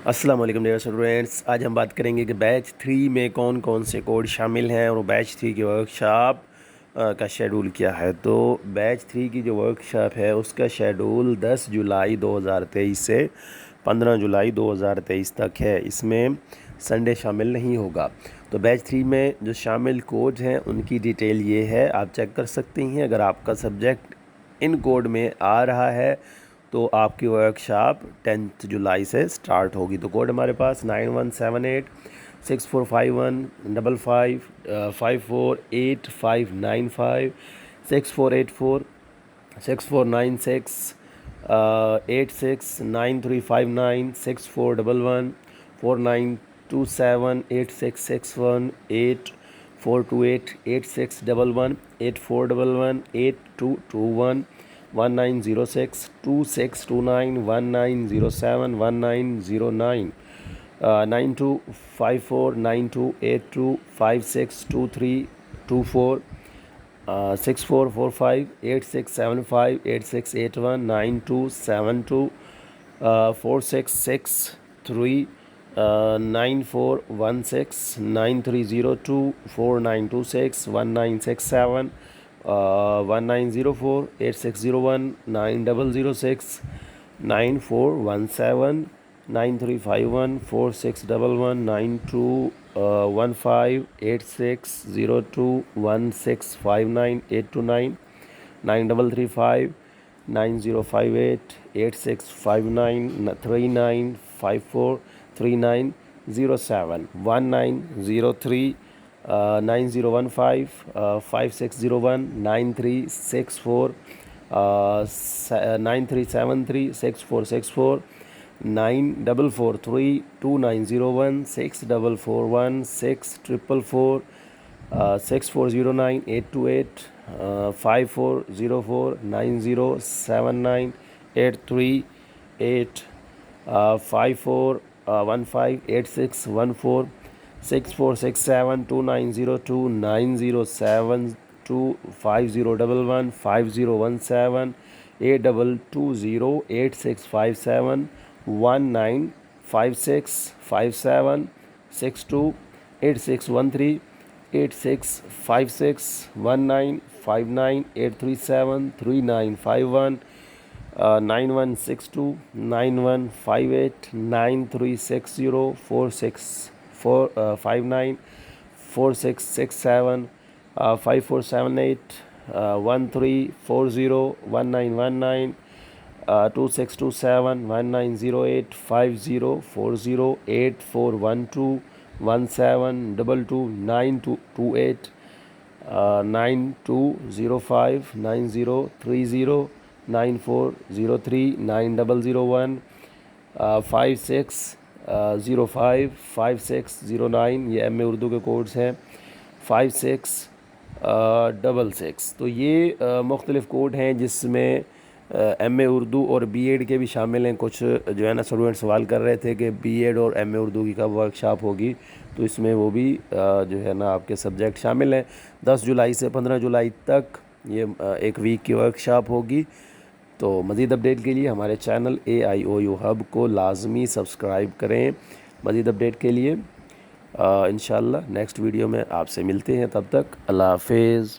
السلام علیکم dear students, آج ہم بات کریں گے کہ بیچ 3 میں کون کون سے کوڈ شامل ہیں اور بیچ 3 کی ورک شاپ کا شیڈول کیا ہے۔ تو بیچ 3 کی جو ورک شاپ ہے اس کا شیڈول 10 جولائی 2023 سے 15 جولائی 2023 تک ہے۔ اس میں سنڈے شامل نہیں ہوگا۔ تو بیچ 3 میں جو شامل کوڈ ہیں ان کی ڈیٹیل یہ ہے، آپ چیک کر سکتے ہیں۔ اگر آپ کا سبجیکٹ ان کوڈ میں آ رہا ہے تو آپ کی ورک شاپ 10 جولائی سے سٹارٹ ہوگی۔ تو کوڈ ہمارے پاس 9178 6451 55 548595 6484 6496 869359 6411 4927 8661 8428 8611 8411 8221 1906 2629 1907 1909 9254 9282 5623 24 6445 8675 8681 9272 4663 9416 9302 4926 1967 1904 8601 9006 9417 9351 4611 9215 8602 1659 829 9335 9058 8659 3954 3907 1903 9015 5601 9364 9373 6464 9443 2901 6441 6444 6409 828 5404 9079 838 5415 8614 6467 2902 9072 5011 5017 8220 8657 1956 57 62 8613 8656 1959 837 3951 9162 9158 9360 4659 4667 5478 1340 1919 2627 1908 5040 8412 1722 9228 9205 9030 9403 9001 5605 5609 یہ ایم اے اردو کے کوڈز ہیں 5666۔ تو یہ مختلف کوڈ ہیں جس میں ایم اے اردو اور بی ایڈ کے بھی شامل ہیں۔ کچھ جو ہے نا اسٹوڈنٹ سوال کر رہے تھے کہ بی ایڈ اور ایم اے اردو کی کب ورک شاپ ہوگی، تو اس میں وہ بھی جو ہے نا آپ کے سبجیکٹ شامل ہیں۔ 10 جولائی سے 15 جولائی تک یہ ایک ویک کی ورک شاپ ہوگی۔ تو مزید اپڈیٹ کے لیے ہمارے چینل AIOU ہب کو لازمی سبسکرائب کریں مزید اپڈیٹ کے لیے۔ انشاءاللہ نیکسٹ ویڈیو میں آپ سے ملتے ہیں، تب تک اللہ حافظ۔